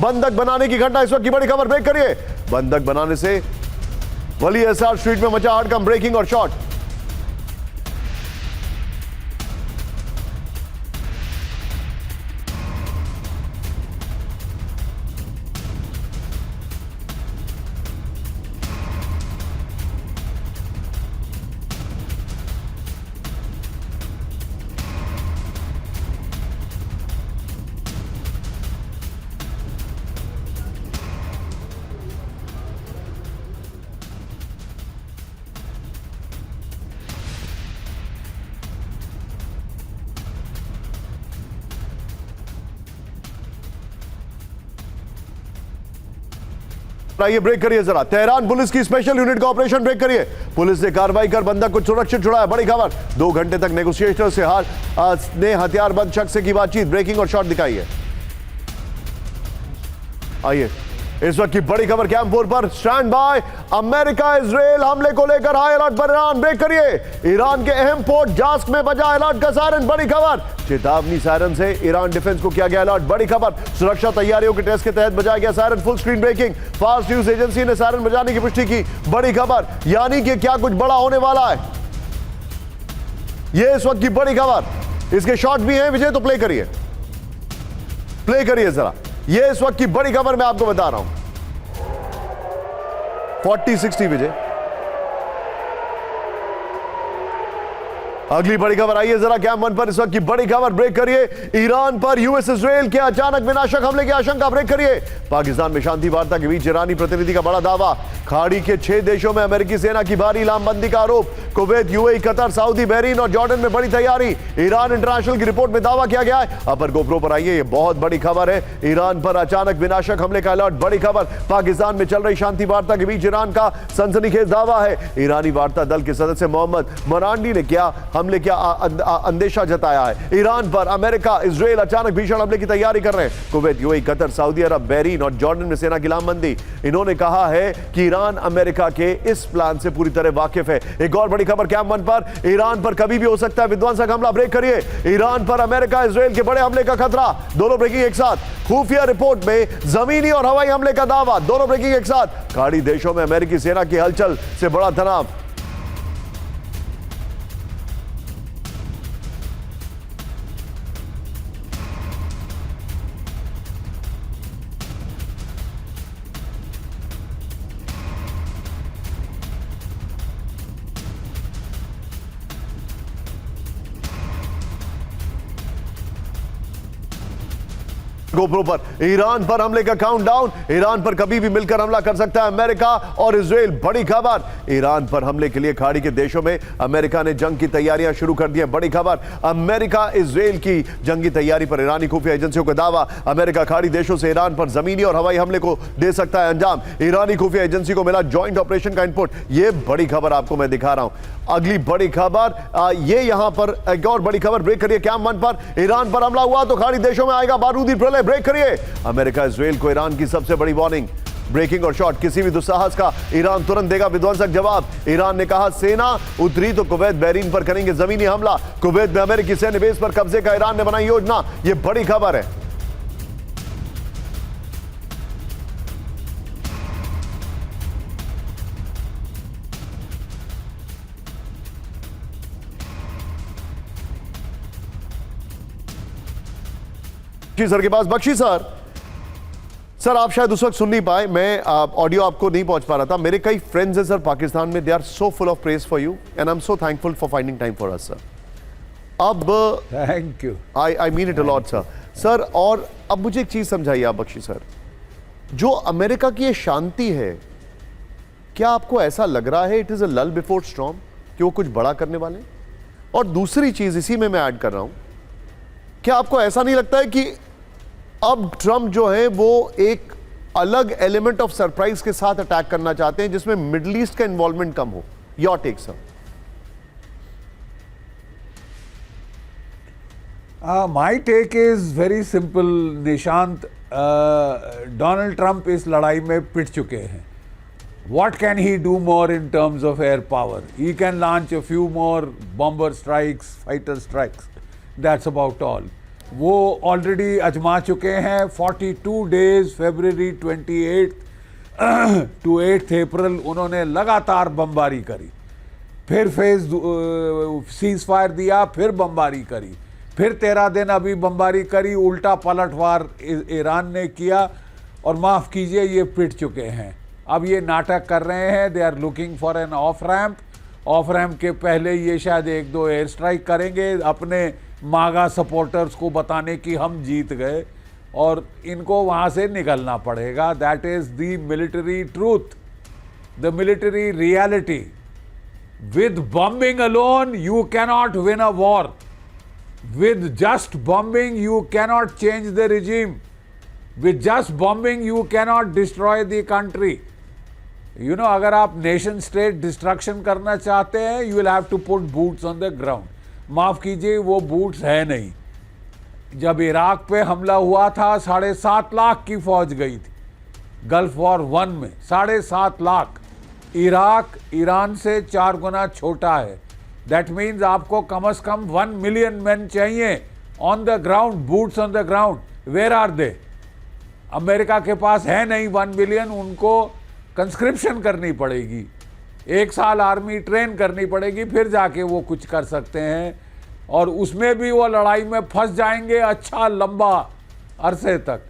बंधक बनाने की घटना, इस वक्त की बड़ी खबर, ब्रेक करिए। बंधक बनाने से वली एसआर स्ट्रीट में मचा हड़कंप, ब्रेकिंग और शॉट। आइए ब्रेक करिए जरा। तेहरान पुलिस की स्पेशल यूनिट का ऑपरेशन, ब्रेक करिए। पुलिस ने कार्रवाई कर बंधक को सुरक्षित छुड़ाया, बड़ी खबर। 2 घंटे तक नेगोशिएटर से ने हथियारबंद शख्स से की बातचीत, ब्रेकिंग और शॉट दिखाई है। आइए इस वक्त की बड़ी खबर कैंप 4 पर, स्टैंड बाय। अमेरिका इजराइल हमले को लेकर हाई अलर्ट पर ईरान, ब्रेक करिए। ईरान के अहम पोर्ट जास्क में बजा अलर्ट का सायरन, बड़ी खबर। चेतावनी सायरन से ईरान डिफेंस को किया गया अलर्ट, बड़ी खबर। सुरक्षा तैयारियों के टेस्ट के तहत बजाया गया siren, full screen breaking. Fast news agency ने सायरन बजाने की पुष्टि की, बड़ी खबर। यानी कि क्या कुछ बड़ा होने वाला है, यह इस वक्त की बड़ी खबर। इसके शॉट भी हैं विजय, तो प्ले करिए जरा। यह इस वक्त की बड़ी खबर मैं आपको बता रहा हूं। 40-60 विजय। अगली बड़ी खबर आइए जरा कैंप 1 पर, इस वक्त की बड़ी खबर, ब्रेक करिए। ईरान पर यूएस इजराइल के अचानक विनाशक हमले की आशंका, ब्रेक करिए। पाकिस्तान में शांति वार्ता के बीच ईरानी प्रतिनिधि का बड़ा दावा। खाड़ी के 6 देशों में अमेरिकी सेना की भारी लामबंदी का आरोप। Kuwait, UAE, Qatar, Saudi, Bahrain और जॉर्डन में बड़ी तैयारी। ईरान इंटरनेशनल की रिपोर्ट में दावा किया गया है। अपर गोप्रो पर आइए, यह बहुत बड़ी खबर है। ईरान पर अचानक विनाशक हमले का अलर्ट, बड़ी खबर। पाकिस्तान में चल रही शांति वार्ता के बीच ईरान का सनसनीखेज दावा है। ईरानी वार्ता दल के सदस्य मोहम्मद मरांडी ने क्या हमले क्या अंदेशा जताया है। ईरान पर अमेरिका इजराइल अचानक भीषण हमले की तैयारी कर रहे हैं। कुवैत, यूएई, कतर, सऊदी अरब, बहरीन और जॉर्डन में सेना की लामबंदी। इन्होंने कहा है कि ईरान अमेरिका के इस प्लान से पूरी तरह वाकिफ है। एक और बड़ी खबर कैंप 1 पर, ईरान पर कभी भी हो सकता है विध्वंसक हमला, ब्रेक करिए। ईरान पर अमेरिका इजराइल के बड़े हमले का खतरा, दोनों ब्रेकिंग एक साथ। खुफिया रिपोर्ट में जमीनी और हवाई हमले का दावा, दोनों ब्रेकिंग एक साथ। खाड़ी देशों में अमेरिकी सेना की हलचल से बड़ा तनाव। गोप्रो पर ईरान पर हमले का काउंटडाउन। ईरान पर कभी भी मिलकर हमला कर सकता है अमेरिका और इजराइल, बड़ी खबर। ईरान पर हमले के लिए खाड़ी के देशों में अमेरिका ने जंग की तैयारियां शुरू कर दी हैं, बड़ी खबर। अमेरिका इजराइल की जंगी तैयारी पर ईरानी खुफिया एजेंसियों का दावा। अमेरिका खाड़ी देशों से ईरान पर जमीनी और हवाई हमले को दे सकता है अंजाम। ईरानी खुफिया एजेंसी को मिला ज्वाइंट ऑपरेशन का इनपुट, यह बड़ी खबर आपको मैं दिखा रहा हूं। अगली बड़ी खबर ये यहां पर एक और बड़ी खबर, ब्रेक करिए कैंप 1 पर। ईरान पर हमला हुआ तो खाड़ी देशों में आएगा बारूदी प्रलय, ब्रेक करिए। अमेरिका इजराइल को ईरान की सबसे बड़ी वार्निंग, ब्रेकिंग और शॉट। किसी भी दुस्साहस का ईरान तुरंत देगा विध्वंसक जवाब। ईरान ने कहा सेना उतरी तो कुवैत, बहरीन पर करेंगे जमीनी हमला। कुवैत में अमेरिकी सैन्य बेस पर कब्जे का ईरान ने बनाई योजना, यह बड़ी खबर है। सर के पास बख्शी सर आप शायद उस वक्त सुन नहीं पाए, मैं ऑडियो आपको नहीं पहुंच पा रहा था। मेरे कई फ्रेंड्स हैं सर पाकिस्तान में, they are so full of praise for you and I am so thankful for finding time for us sir. अब thank you, I mean it a lot sir. और अब मुझे एक चीज समझाइए आप बख्शी सर, जो अमेरिका की ये शांति है, क्या आपको ऐसा लग रहा है इट इज अ लल बिफोर स्टॉर्म कि वो कुछ बड़ा करने वाले? और दूसरी चीज इसी में मैं ऐड कर रहा हूं, क्या आपको ऐसा नहीं लगता है कि अब ट्रंप जो है वो एक अलग एलिमेंट ऑफ सरप्राइज के साथ अटैक करना चाहते हैं जिसमें मिडिल ईस्ट का इन्वॉल्वमेंट कम हो? Your take sir. My take is very simple Nishant. Donald Trump इस लड़ाई में पिट चुके हैं। What can he do more in terms of air power? He can launch a few more bomber strikes, fighter strikes. That's about all. वो already आजमा चुके हैं। 42 days February 28 to 8 अप्रैल उन्होंने लगातार बमबारी करी, फिर सीज फायर दिया, फिर बमबारी करी, फिर 13 दिन अभी बमबारी करी, उल्टा पलटवार ईरान ने किया और माफ़ कीजिए ये पिट चुके हैं। अब ये नाटक कर रहे हैं, they are looking for an off ramp. Off ramp के पहले ये शायद 1-2 एयर स्ट्राइक करेंगे अपने मागा सपोर्टर्स को बताने कि हम जीत गए, और इनको वहाँ से निकलना पड़ेगा। That is the military truth, the military reality. With bombing alone, you cannot win a war. With just bombing, you cannot change the regime. With just bombing, you cannot destroy the country. You know, अगर आप nation state destruction करना चाहते हैं, you will have to put boots on the ground. माफ़ कीजिए, वो boots है नहीं। जब इराक पे हमला हुआ था, 7.5 लाख की फौज गई थी गल्फ वॉर 1 में, 7.5 लाख। इराक ईरान से 4 गुना छोटा है। दैट मीन्स आपको कम से कम 1 मिलियन मैन चाहिए on the ground, boots on the ground. Where are they? America के पास है नहीं 1 मिलियन, उनको कंस्क्रिप्शन करनी पड़ेगी, 1 साल आर्मी ट्रेन करनी पड़ेगी, फिर जाके वो कुछ कर सकते हैं, और उसमें भी वो लड़ाई में फंस जाएंगे अच्छा लंबा अरसे तक।